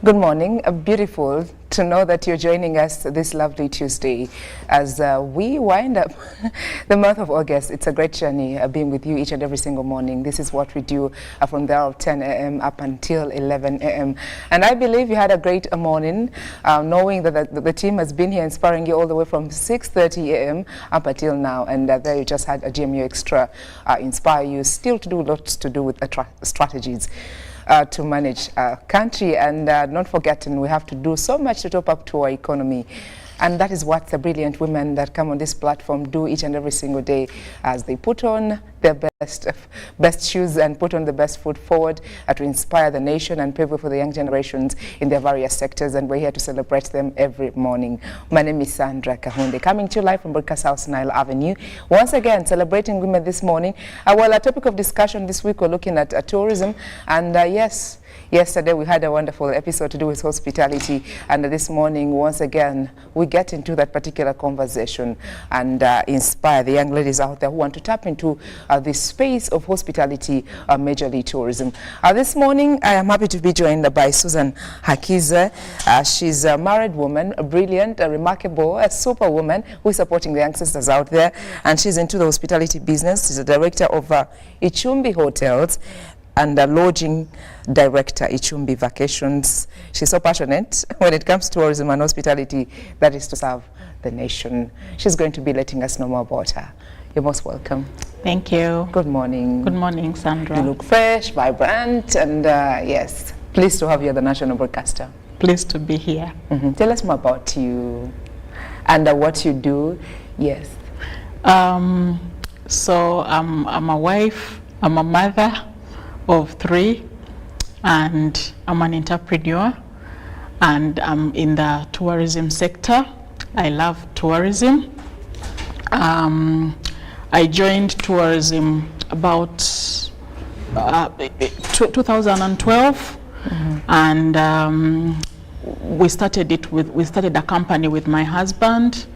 Good morning. Beautiful to know that you're joining us this lovely Tuesday as we wind up the month of August. It's a great journey being with you each and every single morning. This is what we do from the hour of 10 a.m. up until 11 a.m. And I believe you had a great morning, knowing that the team has been here inspiring you all the way from 6:30 a.m. up until now. And there you just had a GMU Extra inspire you still to do lots to do with strategies. To manage our country, and not forgetting we have to do so much to top up to our economy. And that is what the brilliant women that come on this platform do each and every single day as they put on their best shoes and put on the best foot forward to inspire the nation and pave way for the young generations in their various sectors. And we're here to celebrate them every morning. My name is Sandra Kahunde, coming to you live from Broadcast House, Nile Avenue. Once again, celebrating women this morning. Well, our topic of discussion this week, we're looking at tourism. And yes, yesterday we had a wonderful episode to do with hospitality, and this morning once again we get into that particular conversation and inspire the young ladies out there who want to tap into this space of hospitality, majorly tourism. This morning I am happy to be joined by Susan Hakiza. She's a married woman, a brilliant, a remarkable, a superwoman who is supporting the youngsters out there, and she's into the hospitality business. She's a director of Ichumbi Hotels and a lodging director, Ichumbi Vacations. She's so passionate when it comes to tourism and hospitality, that is to serve the nation. She's going to be letting us know more about her. You're most welcome. Thank you. Good morning. Good morning, Sandra. You look fresh, vibrant, and yes, pleased to have you as the national broadcaster. Pleased to be here. Tell us more about you and what you do. Yes. So I'm a wife, I'm a mother of 3, and I'm an entrepreneur, and I'm in the tourism sector. I love tourism. I joined tourism about 2012, and we started a company with my husband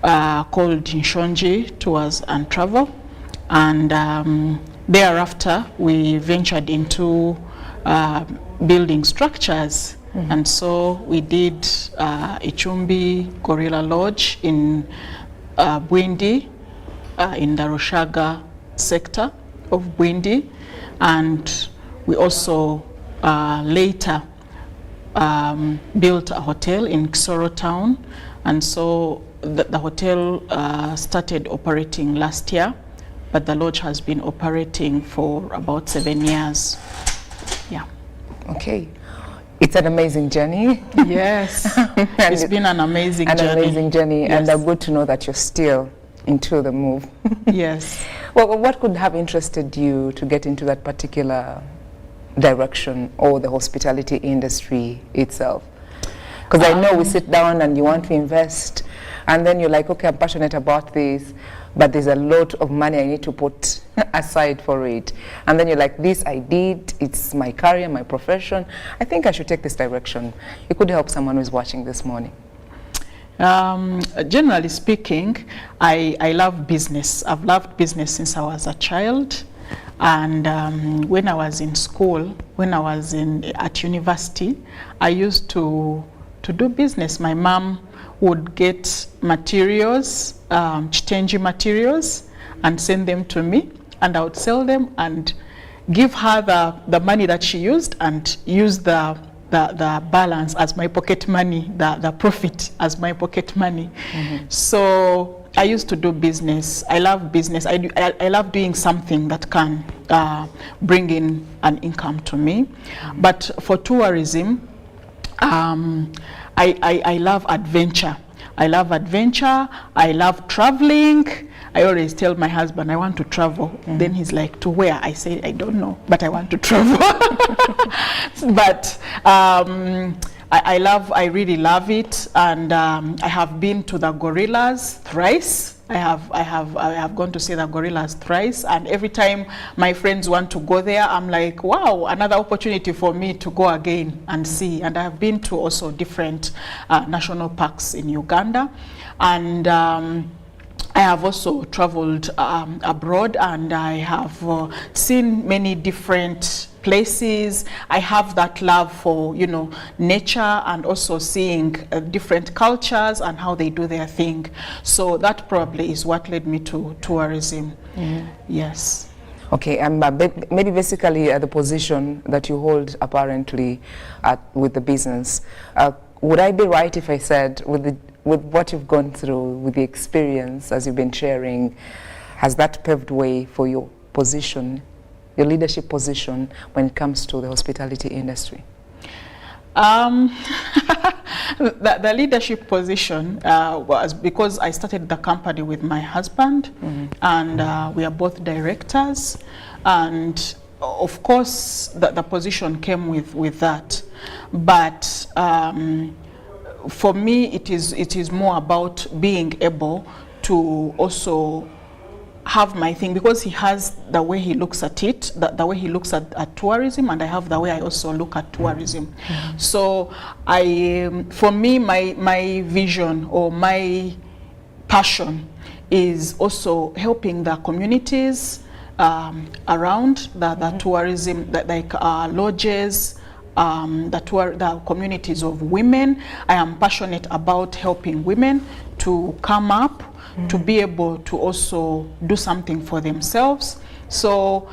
called Nshonji Tours and Travel, and thereafter, we ventured into building structures, and so we did Ichumbi Gorilla Lodge in Bwindi, in the Rushaga sector of Bwindi, and we also later built a hotel in Kisoro town, and so the hotel started operating last year. But the lodge has been operating for about 7 years. Yeah. Okay. It's an amazing journey. Yes. It's been an amazing journey. An amazing journey. Yes. And good to know that you're still into the move. Yes. Well, what could have interested you to get into that particular direction, or the hospitality industry itself? Because I know we sit down and you want to invest, and then you're like, okay, I'm passionate about this, but there's a lot of money I need to put aside for it. And then you're like, this I did, it's my career, my profession. I think I should take this direction. It could help someone who's watching this morning. Generally speaking, I love business. I've loved business since I was a child. And when I was in school, when I was at university, I used to do business. My mom would get materials, chitenji materials, and send them to me, and I would sell them and give her the money that she used, and use the balance as my pocket money, the profit as my pocket money. So I used to do business. I love business. I love doing something that can bring in an income to me. But for tourism, I love adventure. I love adventure. I love traveling. I always tell my husband I want to travel. Then he's like, to where? I say, I don't know, but I want to travel. But I really love it, and I have been to the gorillas thrice. I have gone to see the gorillas thrice, and every time my friends want to go there, I'm like, wow, another opportunity for me to go again and see. And I have been to also different national parks in Uganda, and I have also traveled abroad, and I have seen many different places. I have that love for, you know, nature, and also seeing different cultures and how they do their thing. So that probably is what led me to tourism. Yes. Okay, maybe basically the position that you hold apparently with the business, would I be right if I said with what you've gone through, with the experience as you've been sharing, has that paved way for your position, your leadership position when it comes to the hospitality industry? The leadership position was because I started the company with my husband, and we are both directors, and of course the position came with that. But for me, it is more about being able to also have my thing, because he has the way he looks at it, the way he looks at tourism, and I have the way I also look at tourism. So for me, my vision or my passion is also helping the communities around the tourism, like lodges, the communities of women. I am passionate about helping women to come up, to be able to also do something for themselves. So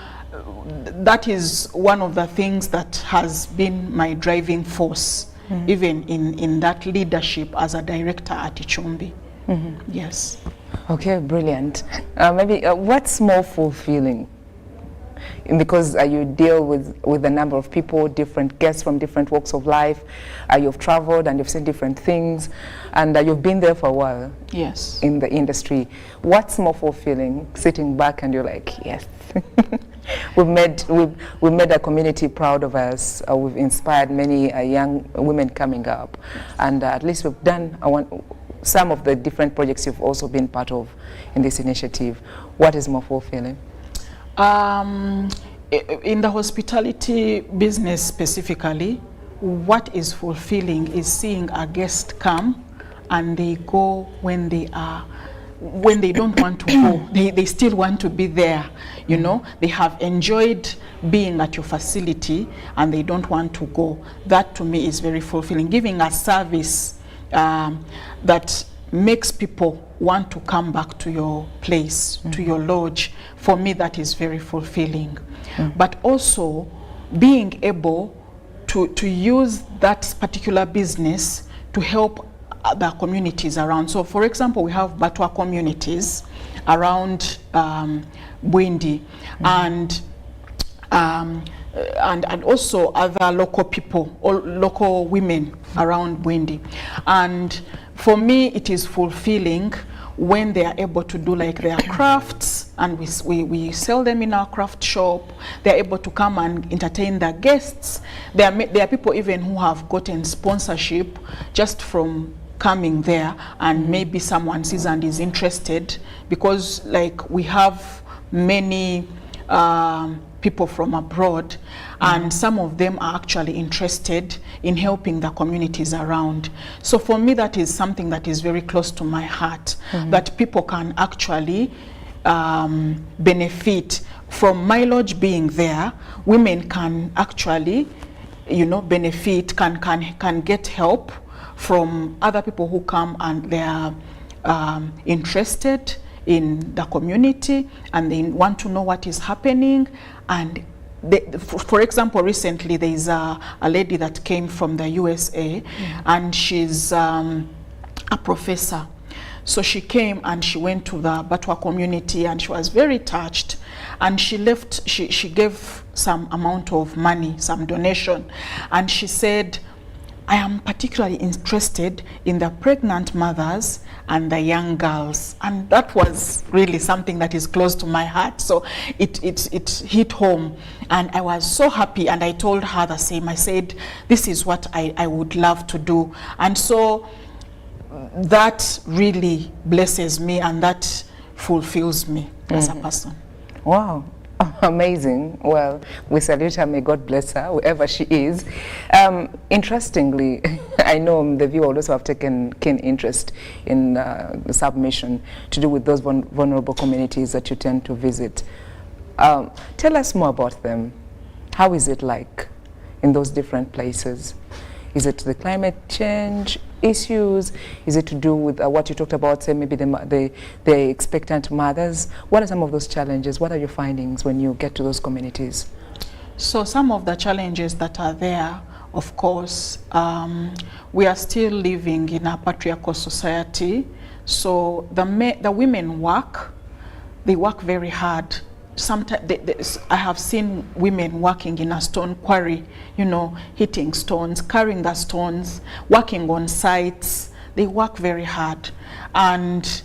that is one of the things that has been my driving force, even in that leadership as a director at Ichumbi. Yes. Okay, brilliant. Maybe what's more fulfilling? Because you deal with a number of people, different guests from different walks of life. You've traveled and you've seen different things, and you've been there for a while. Yes. In the industry. What's more fulfilling? Sitting back and you're like, yes, we've made a community proud of us. We've inspired many young women coming up, and at least we've done some of the different projects you've also been part of in this initiative. What is more fulfilling? In the hospitality business specifically, what is fulfilling is seeing a guest come and they go when they don't want to go. They still want to be there, you know. They have enjoyed being at your facility and they don't want to go. That to me is very fulfilling. Giving a service that makes people want to come back to your place, to your lodge. For me, that is very fulfilling. But also being able to use that particular business to help other communities around. So for example, we have Batwa communities around Bwindi, and also other local people, or local women around Bwindi. And for me, it is fulfilling when they are able to do like their crafts, and we sell them in our craft shop. They're able to come and entertain their guests. There are people even who have gotten sponsorship just from coming there, and maybe someone sees and is interested, because like we have many people from abroad, and some of them are actually interested in helping the communities around. So for me, that is something that is very close to my heart, that people can actually benefit from my lodge being there. Women can actually, you know, benefit, can get help from other people who come and they are interested in the community and they want to know what is happening. And for example, recently there is a lady that came from the USA, and she's a professor. So she came and she went to the Batwa community and she was very touched, and she left, she gave some amount of money, some donation, and she said, I am particularly interested in the pregnant mothers and the young girls. And that was really something that is close to my heart. So it hit home, and I was so happy, and I told her the same. I said, this is what I would love to do. And so that really blesses me, and that fulfills me as a person. Wow. Amazing. Well, we salute her. May God bless her, wherever she is. Interestingly, I know the viewer also have taken keen interest in the submission to do with those vulnerable communities that you tend to visit. Tell us more about them. How is it like in those different places? Is it the climate change issues? Is it to do with what you talked about, say maybe the expectant mothers? What are some of those challenges? What are your findings when you get to those communities? So some of the challenges that are there, of course, we are still living in a patriarchal society. So the women work, they work very hard. Sometimes I have seen women working in a stone quarry, you know, hitting stones, carrying the stones, working on sites. They work very hard. And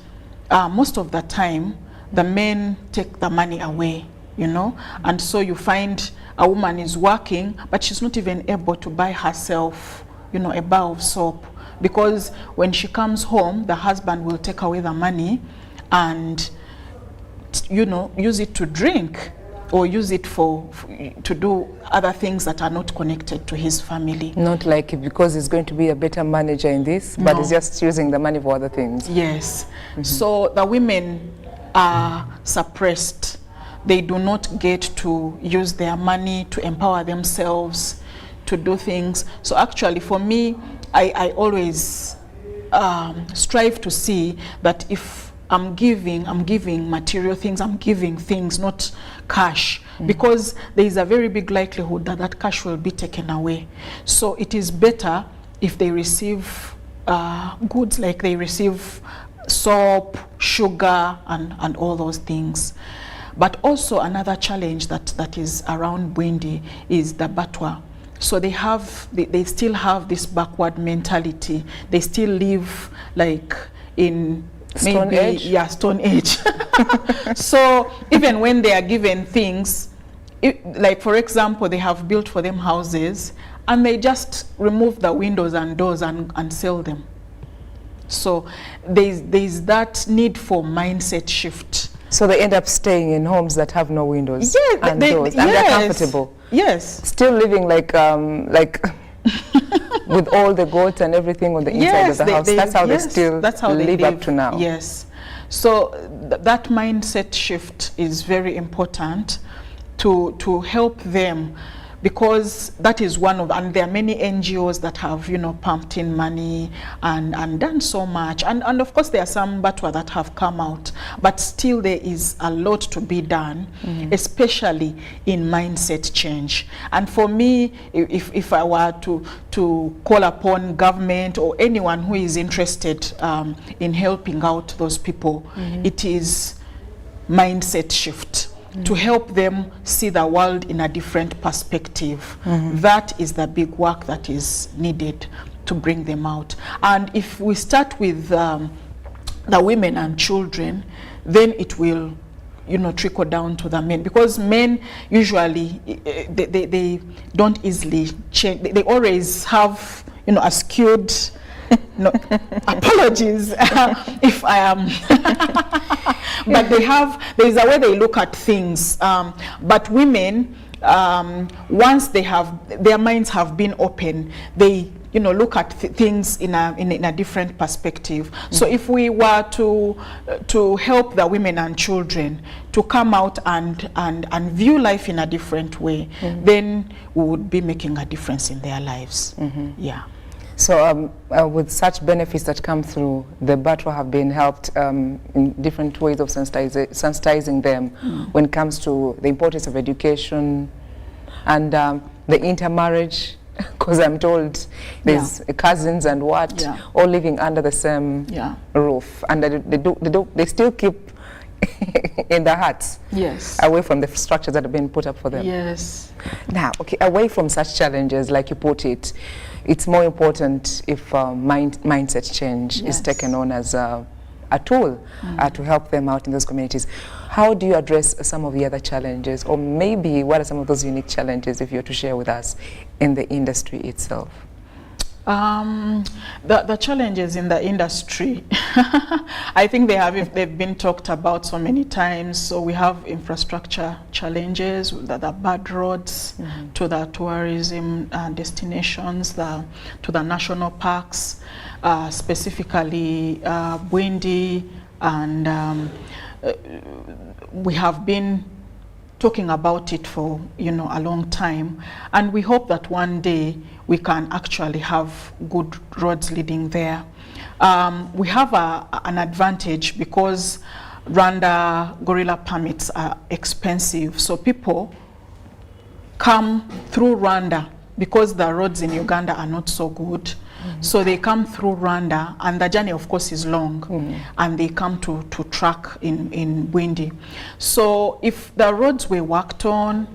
most of the time, the men take the money away, you know. And so you find a woman is working, but she's not even able to buy herself, you know, a bar of soap. Because when she comes home, the husband will take away the money and, you know, use it to drink or use it to do other things that are not connected to his family. Not like because he's going to be a better manager in this, but he's just using the money for other things. Yes. So the women are suppressed. They do not get to use their money to empower themselves, to do things. So actually for me, I always strive to see that if I'm giving material things, I'm giving things, not cash, because there is a very big likelihood that that cash will be taken away. So it is better if they receive goods, like they receive soap, sugar, and all those things. But also another challenge that is around Bwindi is the batwa. So they still have this backward mentality. They still live like in Stone Age? Yeah, Stone Age. So even when they are given things, like for example, they have built for them houses and they just remove the windows and doors and sell them. So there's that need for mindset shift. So they end up staying in homes that have no windows and doors, and they're comfortable. Yes. Still living like with all the goats and everything on the inside of the house. That's how they still live up to now. Yes. So that mindset shift is very important to help them, because that is one of, and there are many NGOs that have, you know, pumped in money and done so much. And of course there are some batwa that have come out, but still there is a lot to be done, especially in mindset change. And for me, if I were to call upon government or anyone who is interested in helping out those people, it is mindset shift. To help them see the world in a different perspective. That is the big work that is needed to bring them out. And if we start with the women and children, then it will, you know, trickle down to the men, because men usually they don't easily change. They always have, you know, a skewed no, apologies if I am but there's a way they look at things, but women, once their minds have been open, they, you know, look at things in a different perspective. So if we were to help the women and children to come out and view life in a different way, then we would be making a difference in their lives. Yeah. So with such benefits that come through, the batwa have been helped in different ways of sensitizing them when it comes to the importance of education and the intermarriage, because I'm told there's cousins and what, all living under the same roof, and they still keep in the huts, away from the structures that have been put up for them. Yes. Now, okay, away from such challenges, like you put it, it's more important if mindset change is taken on as a tool to help them out in those communities. How do you address some of the other challenges, or maybe what are some of those unique challenges, if you're to share with us, in the industry itself? The challenges in the industry, I think they've been talked about so many times. So we have infrastructure challenges, the bad roads to the tourism destinations, to the national parks, specifically Bwindi, and we have been talking about it for a long time, and we hope that one day we can actually have good roads leading there. We have an advantage because Rwanda gorilla permits are expensive, so people come through Rwanda because the roads in Uganda are not so good. So they come through Rwanda, and the journey of course is long, and they come to track in Bwindi. So if the roads were worked on,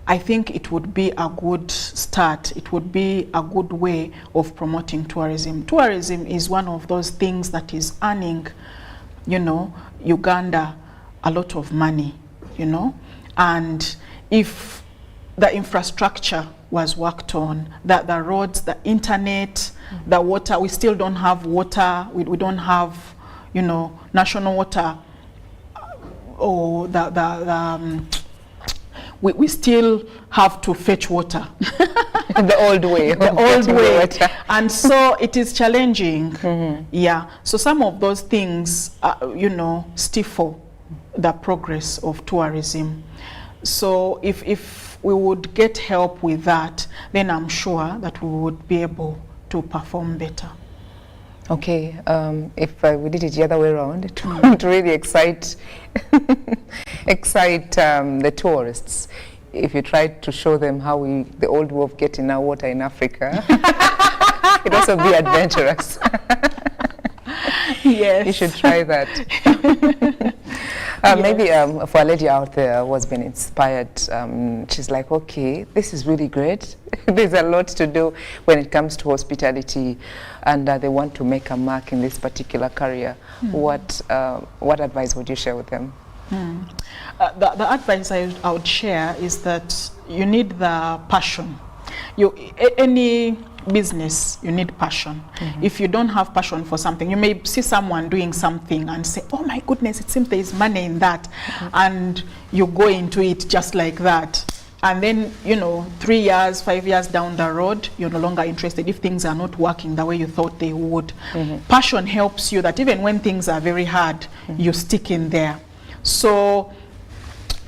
I think it would be a good start. It would be a good way of promoting tourism. Tourism is one of those things that is earning, Uganda a lot of money, and if the infrastructure was worked on, the roads, the internet, the water, we still don't have water, we don't have, national water, or we still have to fetch water. The old way. The old way. And so it is challenging. Yeah. So some of those things, stifle the progress of tourism. So if we would get help with that, then I'm sure that we would be able to perform better. Okay, if we did it the other way around, to really excite the tourists, if you tried to show them how the old way of getting our water in Africa, it'd also be adventurous. Yes. You should try that. Yes. Maybe for a lady out there who has been inspired, she's like, okay, this is really great. There's a lot to do when it comes to hospitality, and they want to make a mark in this particular career. What advice would you share with them? The advice I would share is that you need the passion. Any business, you need passion. If you don't have passion for something, you may see someone doing something and say, oh my goodness, it seems there is money in that, and you go into it just like that, and then 3 years, 5 years down the road, you're no longer interested if things are not working the way you thought they would. Passion helps you that even when things are very hard, you stick in there. So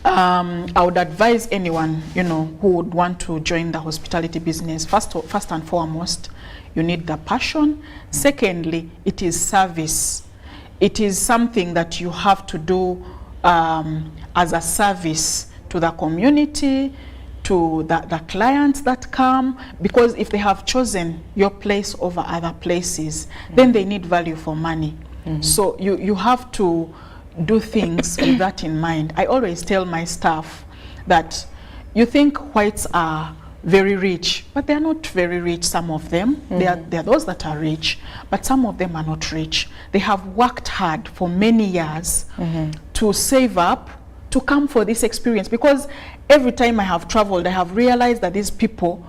I would advise anyone, who would want to join the hospitality business, first and foremost, you need the passion. Secondly, it is service. It is something that you have to do as a service to the community, to the clients that come, because if they have chosen your place over other places, then they need value for money. So you have to do things with that in mind. I always tell my staff that you think whites are very rich, but they're not very rich, some of them. There are those that are rich, but some of them are not rich. They have worked hard for many years to save up, to come for this experience, because every time I have traveled, I have realized that these people,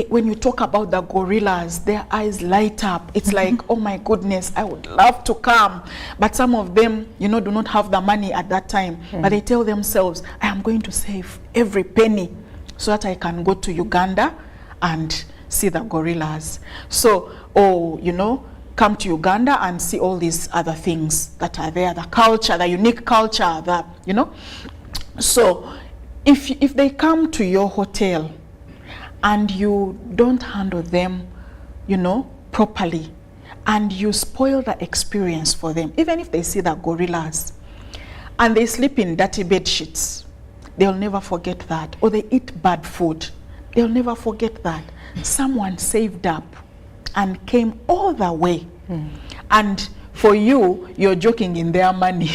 when you talk about the gorillas, their eyes light up. It's like, oh my goodness, I would love to come. But some of them, do not have the money at that time. But they tell themselves, I am going to save every penny so that I can go to Uganda and see the gorillas. So, come to Uganda and see all these other things that are there, the culture, the unique culture, So, if they come to your hotel and you don't handle them, properly, and you spoil the experience for them, even if they see the gorillas and they sleep in dirty bed sheets, they'll never forget that. Or they eat bad food, they'll never forget that. Someone saved up and came all the way, and for you're joking in their money.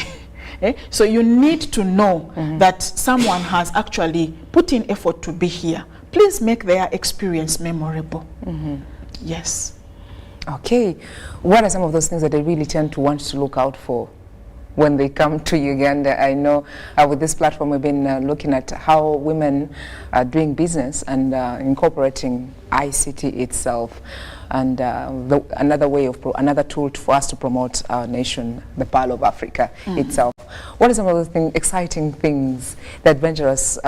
So you need to know that someone has actually put in effort to be here. Please make their experience memorable. Yes. Okay. What are some of those things that they really tend to want to look out for? when they come to Uganda. I know with this platform we've been looking at how women are doing business and incorporating ICT itself, and another tool for us to promote our nation, the Pearl of Africa itself. What are some of the exciting things, the adventurous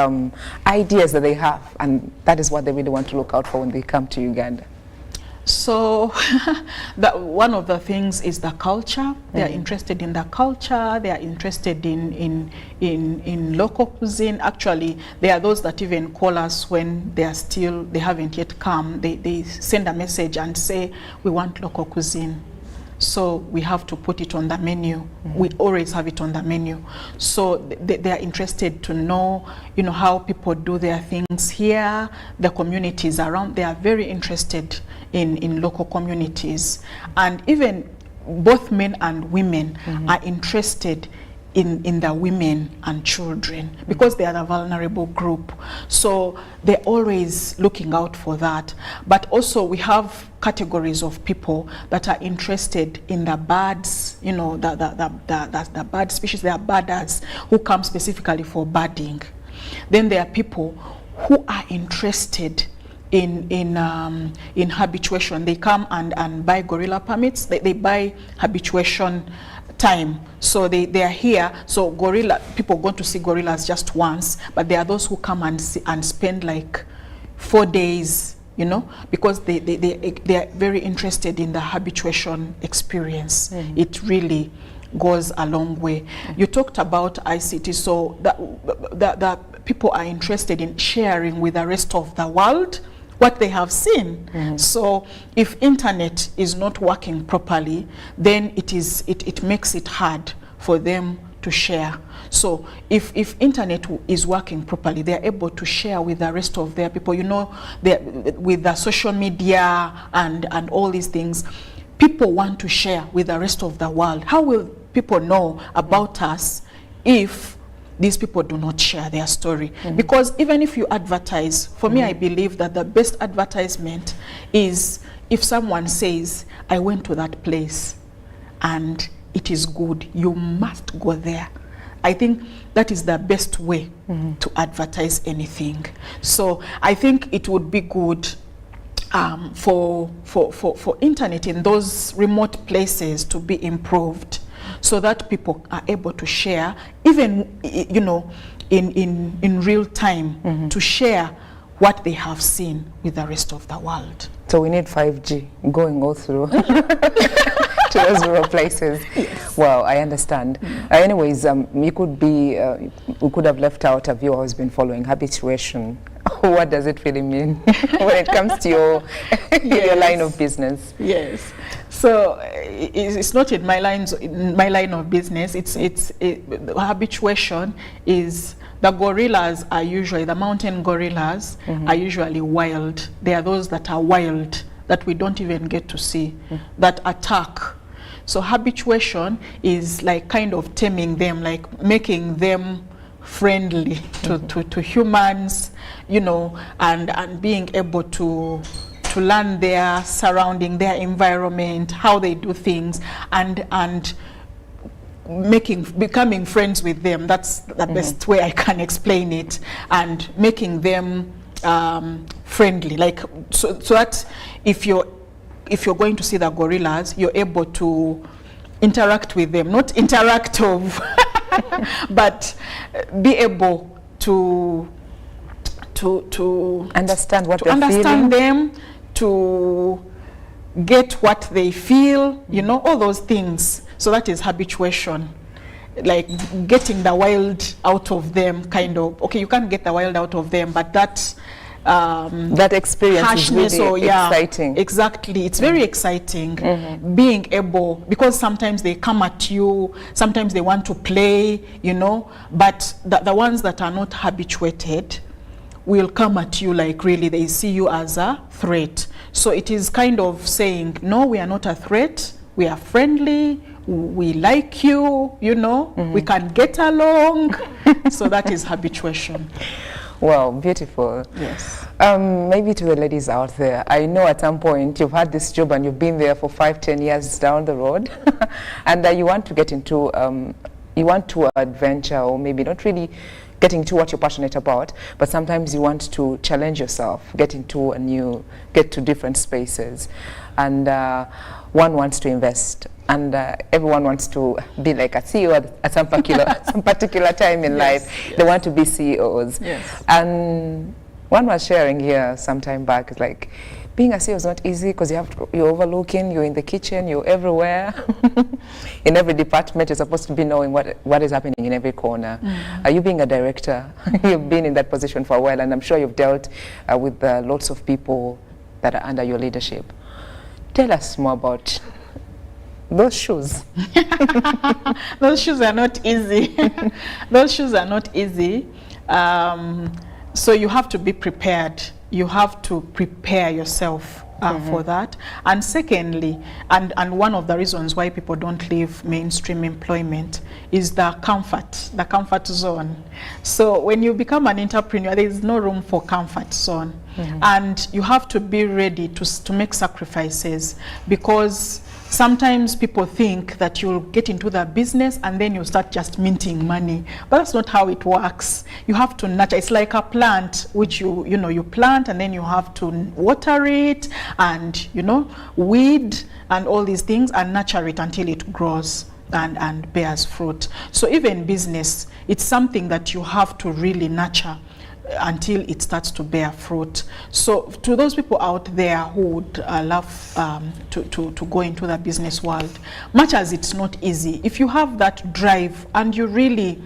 ideas that they have, and that is what they really want to look out for when they come to Uganda? So one of the things is the culture. They are interested in the culture. They are interested in local cuisine. Actually, there are those that even call us when they haven't yet come. They send a message and say, we want local cuisine. So we have to put it on the menu. We always have it on the menu. So they are interested to know, how people do their things here, the communities around. They are very interested in local communities. And even both men and women are interested in the women and children, because they are a vulnerable group. So they're always looking out for that. But also we have categories of people that are interested in the birds, the bird species. There are birders who come specifically for birding. Then there are people who are interested in habituation. They come and buy gorilla permits. They buy habituation time. So they are here. So people go to see gorillas just once, but there are those who come and spend like 4 days, because they are very interested in the habituation experience. It really goes a long way. You talked about ICT, so that people are interested in sharing with the rest of the world what they have seen. So if internet is not working properly, then it makes it hard for them to share. So if internet is working properly, they are able to share with the rest of their people. With the social media and all these things, people want to share with the rest of the world. How will people know about us if these people do not share their story? Because even if you advertise, for me, I believe that the best advertisement is if someone says, I went to that place and it is good, you must go there. I think that is the best way to advertise anything. So I think it would be good for internet in those remote places to be improved, so that people are able to share, even in real time, to share what they have seen with the rest of the world. So we need 5G going all through to those rural places. Yes. Well, I understand. Anyways, we could have left out a viewer who's been following habituation. What does it really mean when it comes to your line of business? Yes. So it's not in my line of business. Habituation is, the gorillas are usually, the mountain gorillas are usually wild. They are those that are wild, that we don't even get to see, that attack. So habituation is like kind of taming them, like making them friendly to humans, and being able to learn their surrounding, their environment, how they do things, and becoming friends with them. That's the best way I can explain it, and making them friendly, like so that if you're going to see the gorillas, you're able to interact with them, not interact of but be able to understand what to they're understand feeling. them, to get what they feel, all those things. So that is habituation, like getting the wild out of them, kind of. Okay, you can't get the wild out of them, but that experience is really exciting. Exactly, it's very exciting. Being able, because sometimes they come at you, sometimes they want to play, but the ones that are not habituated will come at you like really they see you as a threat. So it is kind of saying, no, we are not a threat, we are friendly, we like you, we can get along. So that is habituation. Wow, beautiful. Yes. Maybe to the ladies out there, I know at some point you've had this job and you've been there for 5-10 years down the road and you want to get into you want to adventure, or maybe not really getting to what you're passionate about, but sometimes you want to challenge yourself, get to different spaces. And one wants to invest, and everyone wants to be like a CEO at some particular time in life. They want to be CEOs. And one was sharing here some time back, it's like, being a CEO is not easy because you're overlooking, you're in the kitchen, you're everywhere. In every department, you're supposed to be knowing what is happening in every corner. Are you being a director? You've been in that position for a while, and I'm sure you've dealt with lots of people that are under your leadership. Tell us more about those shoes. Those shoes are not easy. Those shoes are not easy. So you have to be prepared. You have to prepare yourself for that. And secondly, and one of the reasons why people don't leave mainstream employment is the comfort zone. So when you become an entrepreneur, there is no room for comfort zone. And you have to be ready to make sacrifices, because sometimes people think that you'll get into the business and then you start just minting money, but that's not how it works. You have to nurture. It's like a plant which you plant, and then you have to water it and weed and all these things and nurture it until it grows and bears fruit. So even business, it's something that you have to really nurture until it starts to bear fruit. So to those people out there who would love to go into the business world, much as it's not easy, if you have that drive and you really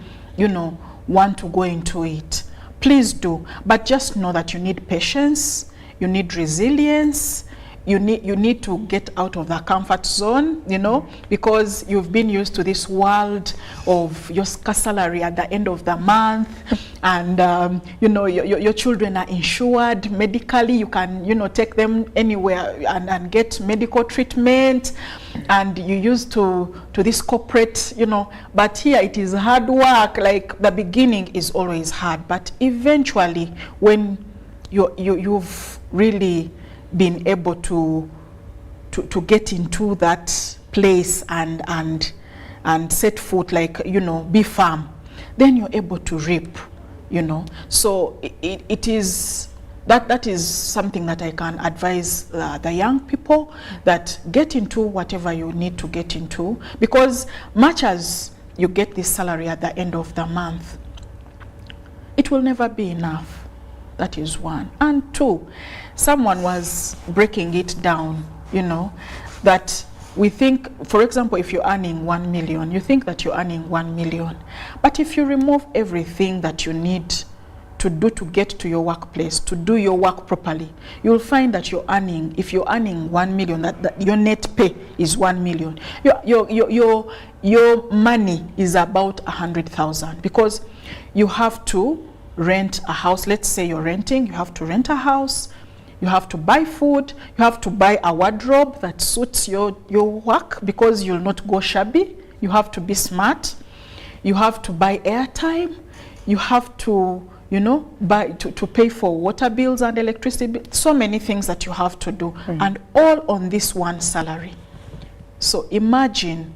want to go into it, please do. But just know that you need patience, you need resilience, you need to get out of the comfort zone, because you've been used to this world of your salary at the end of the month, and your children are insured medically. You can take them anywhere and get medical treatment, and you used to this corporate, but here it is hard work. Like, the beginning is always hard, but eventually when you've really been able to get into that place and set foot, like, be firm, then you're able to reap, So it is that is something that I can advise the young people, that get into whatever you need to get into, because much as you get this salary at the end of the month, it will never be enough. That is one. And two, someone was breaking it down, that we think, for example, if you're earning 1 million, you think that you're earning 1 million. But if you remove everything that you need to do to get to your workplace, to do your work properly, you'll find that if you're earning 1 million, that your net pay is 1 million. Your money is about 100,000, because you have to rent a house. Let's say you're renting, you have to rent a house, you have to buy food, you have to buy a wardrobe that suits your work, because you'll not go shabby. You have to be smart. You have to buy airtime. You have to buy to pay for water bills and electricity bills. So many things that you have to do, and all on this one salary. So imagine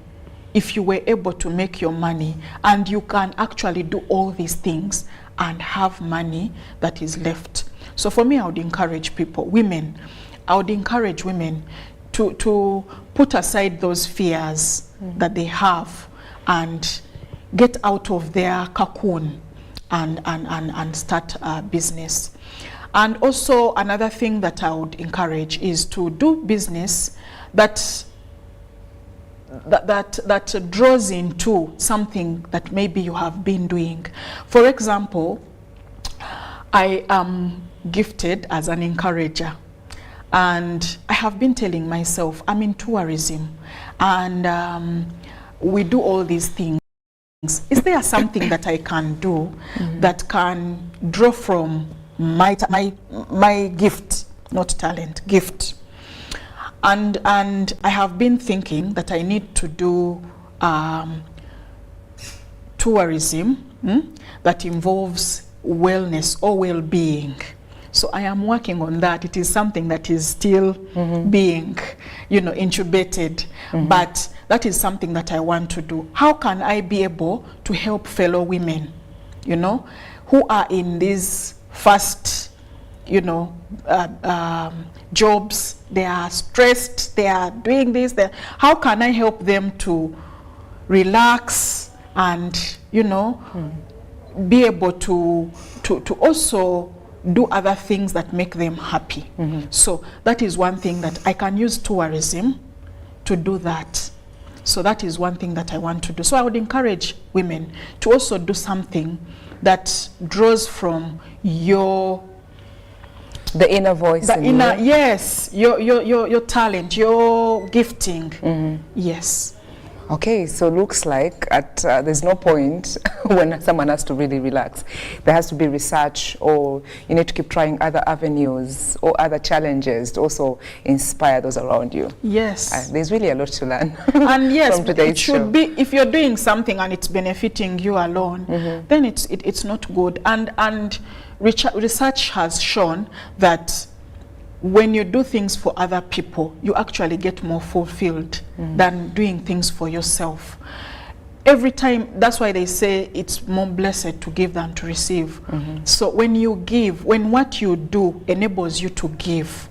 if you were able to make your money and you can actually do all these things and have money that is left. So for me, I would encourage I would encourage women to put aside those fears that they have and get out of their cocoon and start a business. And also another thing that I would encourage is to do business that draws into something that maybe you have been doing. For example, I am gifted as an encourager, and I have been telling myself I'm in tourism, and we do all these things. Is there something that I can do that can draw from my gift, not talent, gift? And I have been thinking that I need to do tourism that involves wellness or well-being. So I am working on that. It is something that is still being, incubated. But that is something that I want to do. How can I be able to help fellow women, you know, who are in these first, you know, jobs? They are stressed, they are doing this. How can I help them to relax and, you know, be able to also do other things that make them happy. So that is one thing that I can use tourism to do that. So that is one thing that I want to do. So I would encourage women to also do something that draws from the inner voice. Yes, your talent, your gifting. Yes. Okay, so looks like there's no point when someone has to really relax. There has to be research, or you need to keep trying other avenues or other challenges to also inspire those around you. Yes. There's really a lot to learn. And yes, from today's it should show. be, if you're doing something and it's benefiting you alone, then it's not good. And research has shown that when you do things for other people, you actually get more fulfilled than doing things for yourself. Every time, that's why they say it's more blessed to give than to receive. So when you give, when what you do enables you to give,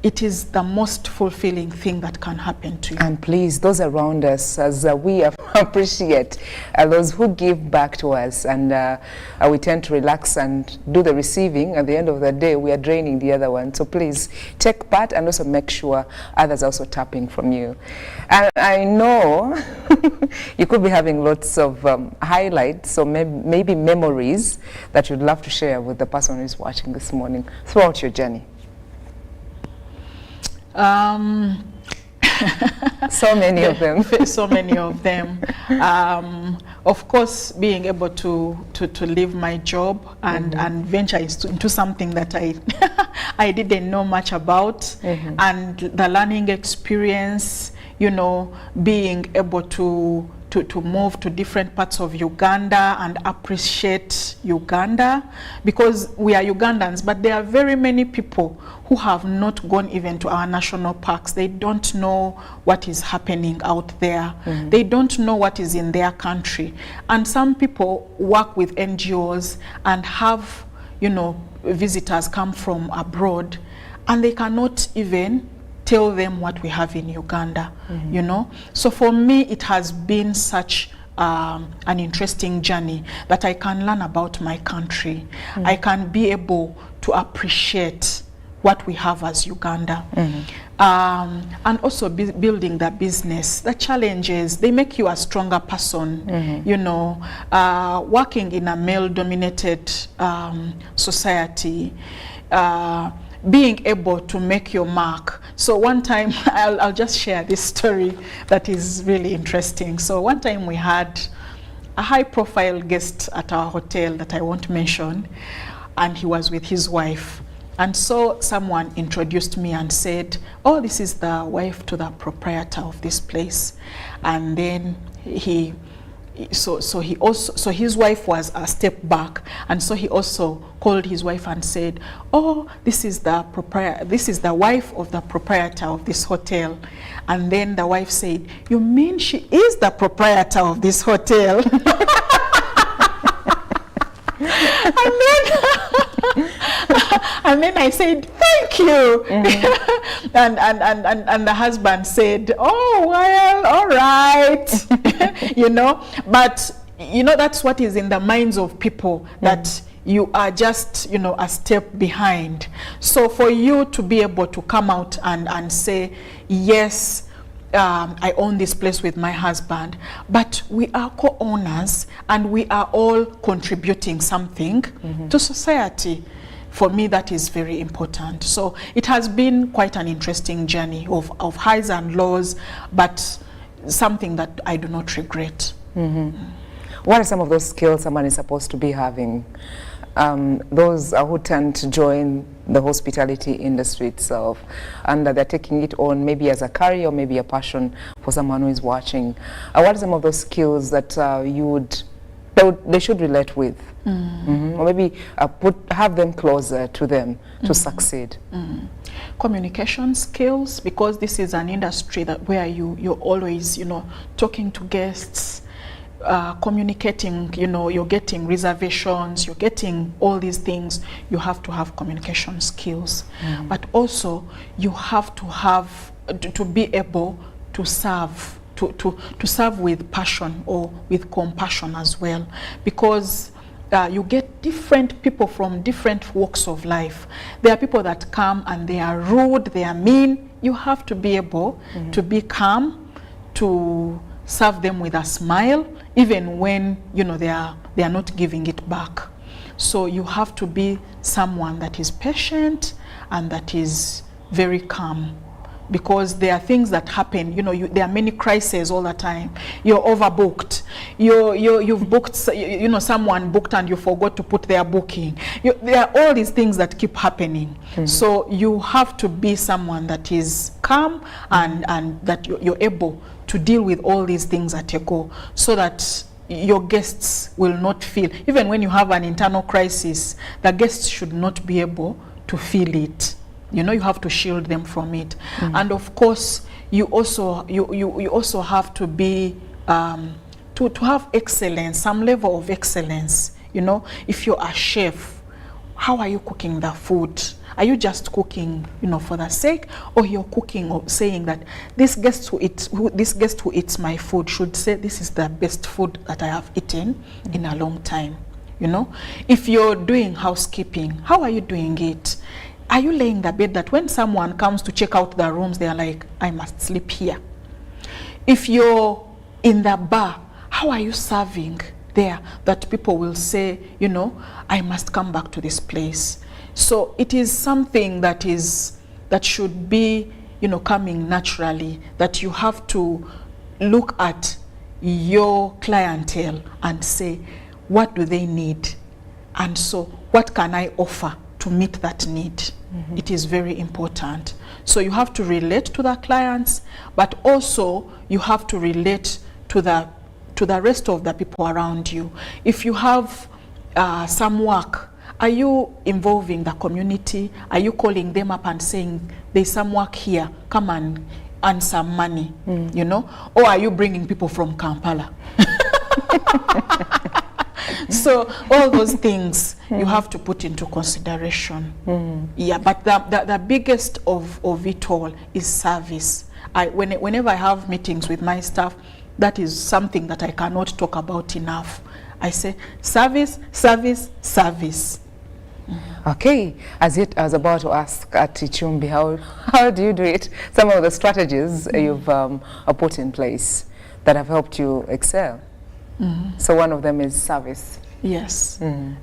it is the most fulfilling thing that can happen to you. And please, those around us, as we appreciate those who give back to us, and we tend to relax and do the receiving. At the end of the day, we are draining the other one. So please take part and also make sure others are also tapping from you. And I know you could be having lots of highlights, so maybe memories that you'd love to share with the person who's watching this morning throughout your journey. So many of them. So many of them. Of course, being able to leave my job and venture into something that I didn't know much about, and the learning experience, you know, being able to move to different parts of Uganda and appreciate Uganda, because we are Ugandans, but there are very many people who have not gone even to our national parks. They don't know what is happening out there. They don't know what is in their country. And some people work with NGOs and have, you know, visitors come from abroad, and they cannot even tell them what we have in Uganda, you know. So for me, it has been such an interesting journey that I can learn about my country. I can be able to appreciate what we have as Uganda. And also building the business. The challenges, they make you a stronger person, you know. Working in a male-dominated society, being able to make your mark. So one time, I'll just share this story that is really interesting. So one time we had a high-profile guest at our hotel that I won't mention, and he was with his wife. And so someone introduced me and said, oh, this is the wife to the proprietor of this place. And then so his wife was a step back, and so he also called his wife and said, oh, this is the wife of the proprietor of this hotel. And then the wife said, you mean she is the proprietor of this hotel? And then I said, thank you. And the husband said, oh, well, all right. You know, but, you know, that's what is in the minds of people, that you are just, you know, a step behind. So for you to be able to come out and say, yes, I own this place with my husband, but we are co-owners and we are all contributing something to society. For me, that is very important. So it has been quite an interesting journey of highs and lows, but something that I do not regret. What are some of those skills someone is supposed to be having? Those who tend to join the hospitality industry itself, and they're taking it on maybe as a career or maybe a passion for someone who is watching. What are some of those skills that you would they should relate with. Or maybe have them closer to them to succeed. Communication skills, because this is an industry that where you're always, you know, talking to guests, communicating, you know, you're getting reservations, you're getting all these things. You have to have communication skills, but also you have to have to be able to serve, to serve with passion or with compassion as well, because you get different people from different walks of life. There are people that come and they are rude, they are mean. You have to be able to be calm, to serve them with a smile, even when, you know, they are not giving it back. So you have to be someone that is patient and that is very calm, because there are things that happen, you know, there are many crises all the time. You're overbooked. You've booked, you know, someone booked and you forgot to put their booking. There are all these things that keep happening. So you have to be someone that is calm and that you're able to deal with all these things at a go, so that your guests will not feel, even when you have an internal crisis, the guests should not be able to feel it. You know, you have to shield them from it. And of course, you also have to be to have excellence, some level of excellence. You know, if you're a chef, how are you cooking the food? Are you just cooking, you know, for the sake, or you're cooking or saying that this guest who eats my food should say this is the best food that I have eaten in a long time? You know, if you're doing housekeeping, how are you doing it? Are you laying the bed that when someone comes to check out the rooms, they are like, I must sleep here? If you're in the bar, how are you serving there that people will say, you know, I must come back to this place? So it is something that should be, you know, coming naturally, that you have to look at your clientele and say, what do they need? And so what can I offer to meet that need? It is very important. So you have to relate to the clients, but also you have to relate to the rest of the people around you. If you have some work, are you involving the community? Are you calling them up and saying, there's some work here, come and earn some money, you know? Or are you bringing people from Kampala? So all those things you have to put into consideration. Yeah, but the biggest of it all is service. Whenever I have meetings with my staff, that is something that I cannot talk about enough. I say service, service, service. Okay, as I was about to ask at Ichumbi, how do you do it? Some of the strategies you've put in place that have helped you excel. So one of them is service. Yes,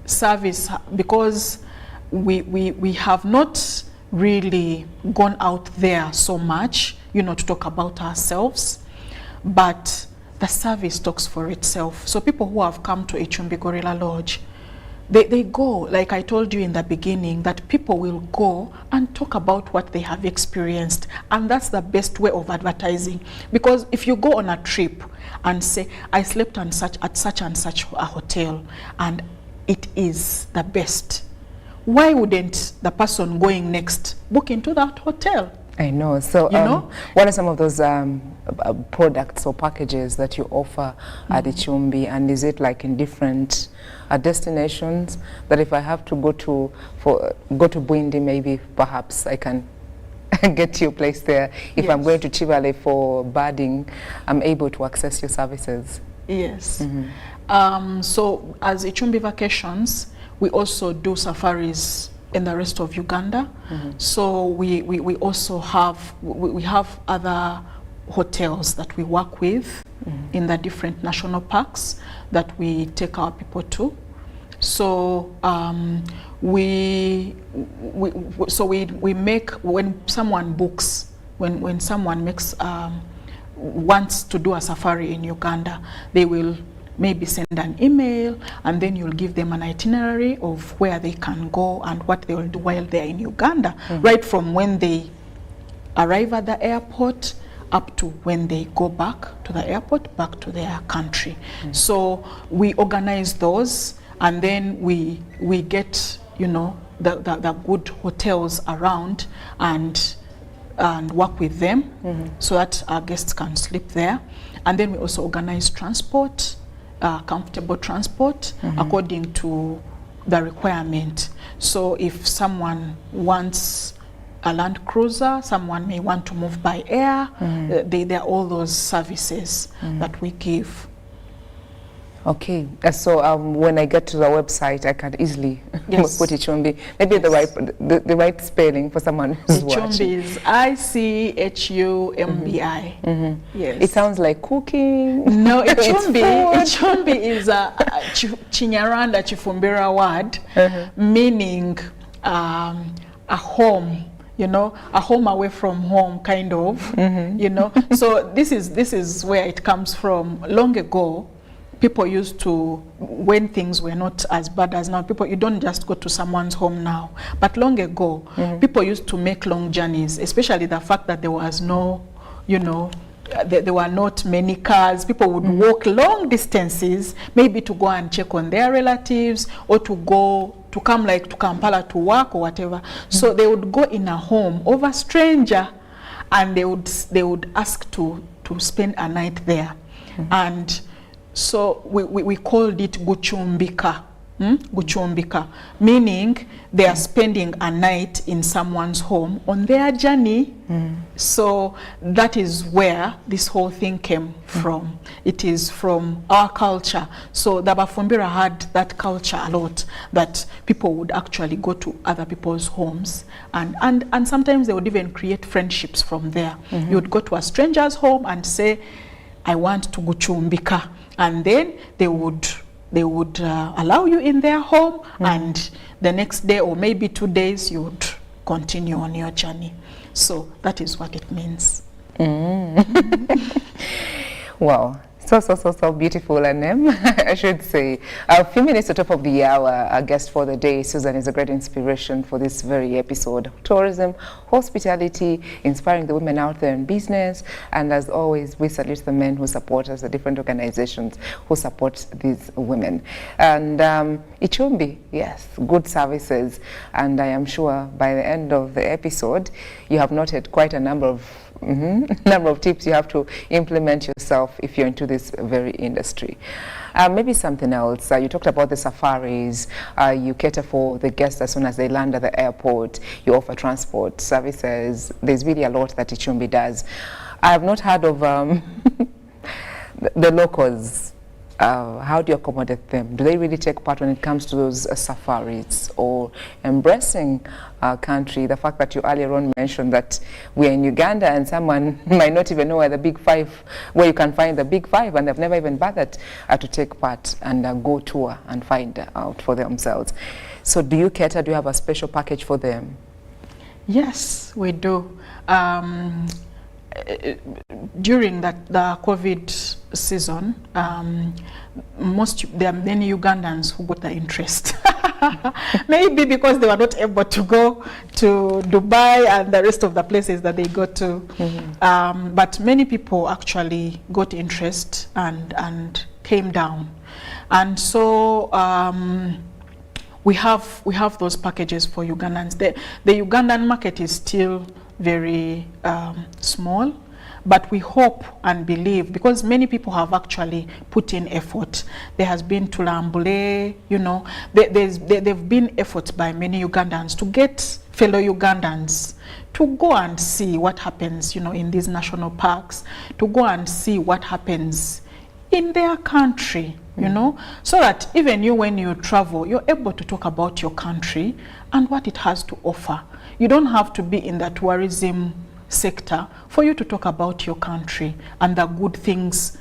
service, because we have not really gone out there so much, you know, to talk about ourselves, but the service talks for itself. So people who have come to Ichumbi Gorilla Lodge, they go, like I told you in the beginning, that people will go and talk about what they have experienced, and that's the best way of advertising. Because if you go on a trip and say, I slept at such and such a hotel and it is the best, why wouldn't the person going next book into that hotel? I know. So you know? What are some of those products or packages that you offer at Ichumbi, and is it like in different destinations, that if I have to go to Bwindi, maybe perhaps I can get you placed there? If I'm going to Chivale for birding, I'm able to access your services? Yes. So as Ichumbi Vacations, we also do safaris in the rest of Uganda. So we also have we have other hotels that we work with in the different national parks that we take our people to. So we make, when someone books, when someone makes wants to do a safari in Uganda, they will maybe send an email, and then you'll give them an itinerary of where they can go and what they will do while they're in Uganda, right from when they arrive at the airport up to when they go back to the airport, back to their country. So we organize those, and then we get, you know, the good hotels around and work with them so that our guests can sleep there. And then we also organize transport, comfortable transport according to the requirement. So if someone wants a Land Cruiser, someone may want to move by air, there are all those services that we give. Okay, so when I get to the website, I can easily put Ichumbi. Maybe the right spelling for someone who's watching. Ichumbi is ICHUMBI. Yes. It sounds like cooking. No, Ichumbi is a Chinyaranda Chifumbira word, meaning a home. You know, a home away from home, kind of. You know, so this is where it comes from. Long ago, people used to, when things were not as bad as now, you don't just go to someone's home now. But long ago, people used to make long journeys, especially the fact that there was no, you know, there were not many cars. People would walk long distances, maybe to go and check on their relatives, or to come like to Kampala to work or whatever. So they would go in a home of a stranger, and they would ask to spend a night there. And so we called it Guchumbika. Guchumbika, meaning they are spending a night in someone's home on their journey. So that is where this whole thing came from. It is from our culture. So the Bafumbira had that culture a lot, that people would actually go to other people's homes, and sometimes they would even create friendships from there. You would go to a stranger's home and say, I want to Guchumbika, and then they would allow you in their home, and the next day or maybe 2 days you would continue on your journey. So that is what it means. Wow. So beautiful, and I should say. A few minutes to top of the hour, our guest for the day, Susan, is a great inspiration for this very episode. Tourism, hospitality, inspiring the women out there in business, and as always, we salute the men who support us, the different organizations who support these women. And Ichumbi, yes, good services, and I am sure by the end of the episode, you have noted quite a number of tips you have to implement yourself if you're into this very industry. Maybe something else. You talked about the safaris. You cater for the guests as soon as they land at the airport. You offer transport services. There's really a lot that Ichumbi does. I have not heard of the locals. How do you accommodate them? Do they really take part when it comes to those safaris, or embracing our country? The fact that you earlier on mentioned that we're in Uganda and someone might not even know where the Big Five, where you can find the Big Five, and they've never even bothered to take part and go tour and find out for themselves. So do you cater? Do you have a special package for them? Yes, we do. During the COVID season, there are many Ugandans who got the interest. Maybe because they were not able to go to Dubai and the rest of the places that they go to. But many people actually got interest and came down. And so we have those packages for Ugandans. The Ugandan market is still very small, but we hope and believe, because many people have actually put in effort. There has been Tulambule, you know, there've been efforts by many Ugandans to get fellow Ugandans to go and see what happens, you know, in these national parks, to go and see what happens in their country, you know, so that even you, when you travel, you're able to talk about your country and what it has to offer. You don't have to be in the tourism sector for you to talk about your country and the good things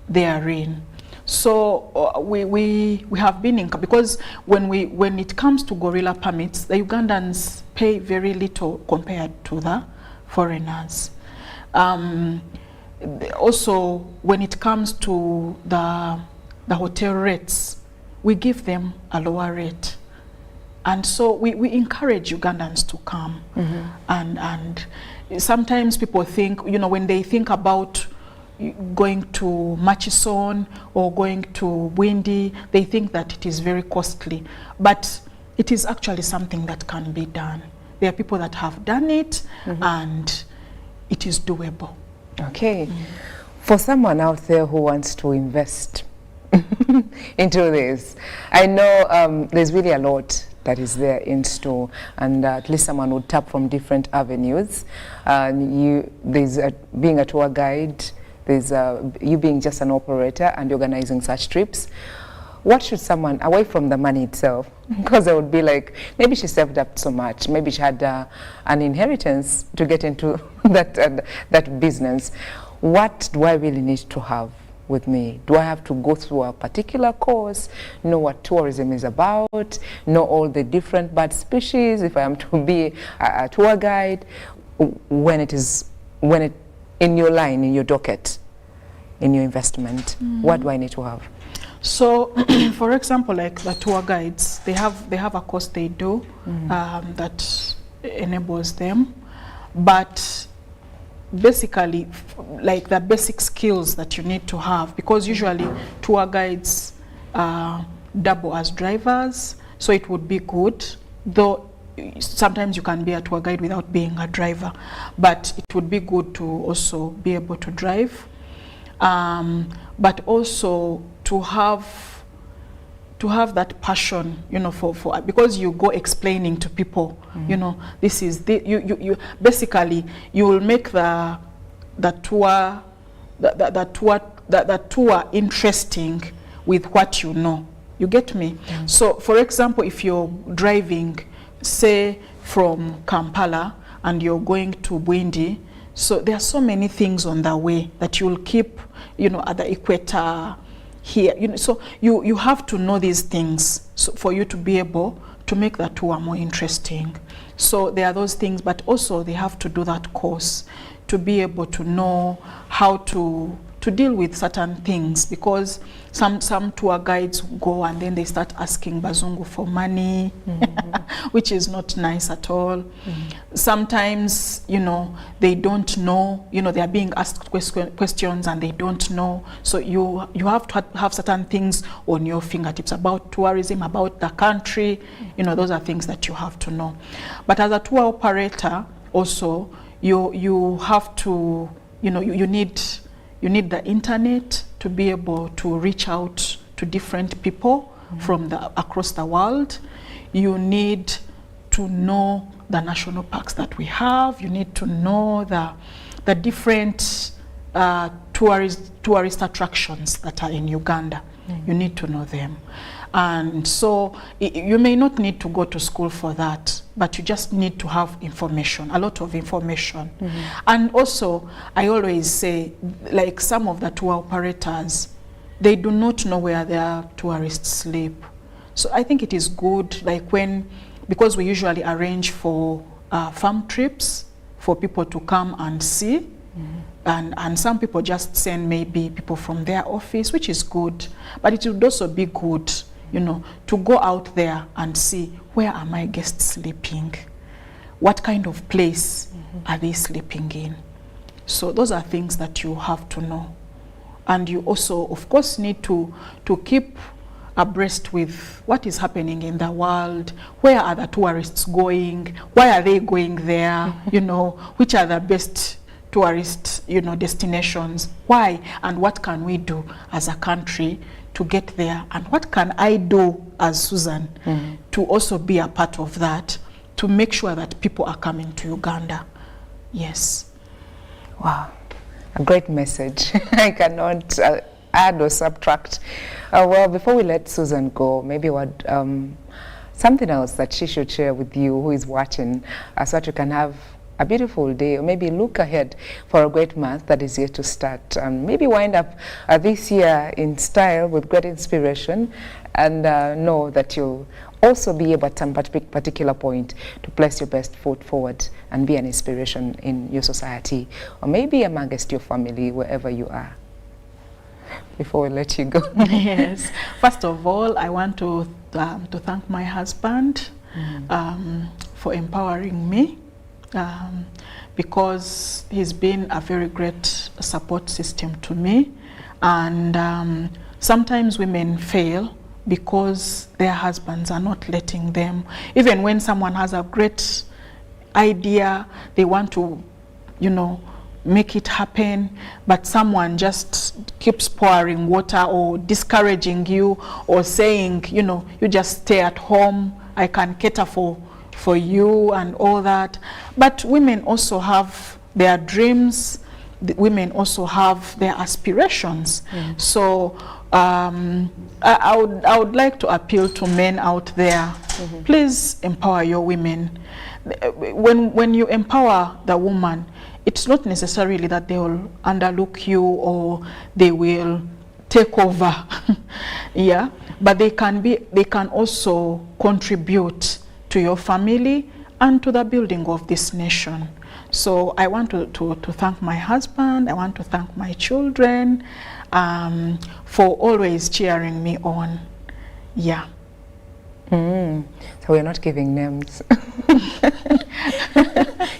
therein. So we have been in, because when it comes to gorilla permits, the Ugandans pay very little compared to the foreigners. Also, when it comes to the hotel rates, we give them a lower rate. And so we encourage Ugandans to come. And sometimes people think, you know, when they think about going to Murchison or going to Bwindi, they think that it is very costly. But it is actually something that can be done. There are people that have done it, and it is doable. Okay. For someone out there who wants to invest into this, I know there's really a lot that is there in store, and at least someone would tap from different avenues. There's being a tour guide, there's you being just an operator and organizing such trips. What should someone, away from the money itself, because I would be like, maybe she saved up so much, maybe she had an inheritance to get into that business. What do I really need to have with me? Do I have to go through a particular course, know what tourism is about, know all the different bird species, if I am to be a tour guide, when it in your line, in your docket, in your investment, what do I need to have? So, for example, like the tour guides, they have a course they do that enables them, but basically, like the basic skills that you need to have, because usually tour guides double as drivers, so it would be good, though sometimes you can be a tour guide without being a driver, but it would be good to also be able to drive, but also to have that passion, you know, for because you go explaining to people, you know, this is the, you basically you will make the tour interesting with what you know. You get me? So, for example, if you're driving, say from Kampala and you're going to Bwindi, so there are so many things on the way that you'll keep, you know, at the equator here, you know, so you have to know these things so for you to be able to make the tour more interesting. So there are those things, but also they have to do that course to be able to know how to deal with certain things, because some tour guides go and then they start asking Bazungu for money, which is not nice at all. Sometimes, you know, they don't know, you know, they are being asked questions and they don't know. So you have to have certain things on your fingertips about tourism, about the country, you know, those are things that you have to know. But as a tour operator also, you have to, you know, you need the internet to be able to reach out to different people from across the world. You need to know the national parks that we have. You need to know the different tourist attractions that are in Uganda. You need to know them. And so you may not need to go to school for that, but you just need to have information, a lot of information. And also, I always say, like some of the tour operators, they do not know where their tourists sleep. So I think it is good, like because we usually arrange for farm trips for people to come and see. And some people just send maybe people from their office, which is good. But it would also be good, you know, to go out there and see, where are my guests sleeping? What kind of place are they sleeping in? So those are things that you have to know. And you also, of course, need to keep abreast with what is happening in the world. Where are the tourists going? Why are they going there? You know, which are the best tourist, you know, destinations? Why? And what can we do as a country to get there? And what can I do as Susan to also be a part of that, to make sure that people are coming to Uganda? Yes. Wow, a great message. I cannot add or subtract. Well, before we let Susan go, maybe what something else that she should share with you who is watching, so that you can have a beautiful day, or maybe look ahead for a great month that is yet to start, and maybe wind up this year in style with great inspiration, and know that you'll also be able at some particular point to place your best foot forward and be an inspiration in your society, or maybe amongst your family, wherever you are. Before we let you go. Yes. First of all, I want to thank my husband for empowering me, because he's been a very great support system to me. And sometimes women fail because their husbands are not letting them. Even when someone has a great idea, they want to, make it happen, but someone just keeps pouring water or discouraging you or saying, you just stay at home, I can cater for you and all that. But women also have their dreams, women also have their aspirations. So I would like to appeal to men out there, please empower your women. When you empower the woman, it's not necessarily that they will underlook you or they will take over. Yeah, but they can also contribute to your family and to the building of this nation. So I want to thank my husband, I want to thank my children for always cheering me on. Yeah. So we're not giving names.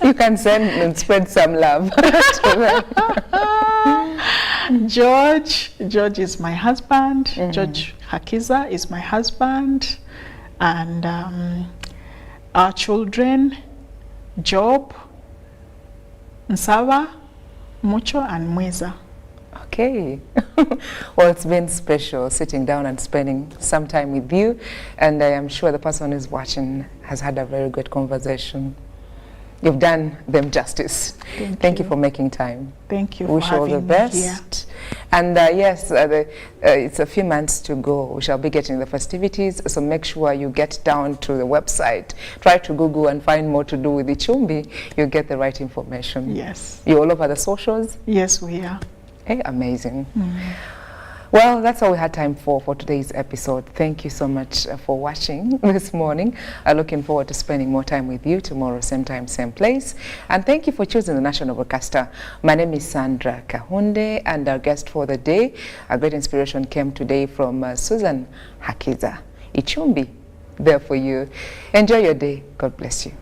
You can send and spread some love to them. George is my husband. George Hakiza is my husband. And our children, Job, Nsava, Mucho, and Mweza. Okay. Well, it's been special sitting down and spending some time with you, and I am sure the person who's watching has had a very good conversation. You've done them justice. Thank you for making time. Thank you Wish for you all the having best. me here. And yes, it's a few months to go. We shall be getting the festivities, so make sure you get down to the website. Try to Google and find more to do with Ichumbi. You'll get the right information. Yes. You all over the socials? Yes, we are. Hey, amazing. Well, that's all we had time for today's episode. Thank you so much for watching this morning. I'm looking forward to spending more time with you tomorrow, same time, same place. And thank you for choosing the National Broadcaster. My name is Sandra Kahunde, and our guest for the day, a great inspiration came today from Susan Hakiza. Ichumbi, there for you. Enjoy your day. God bless you.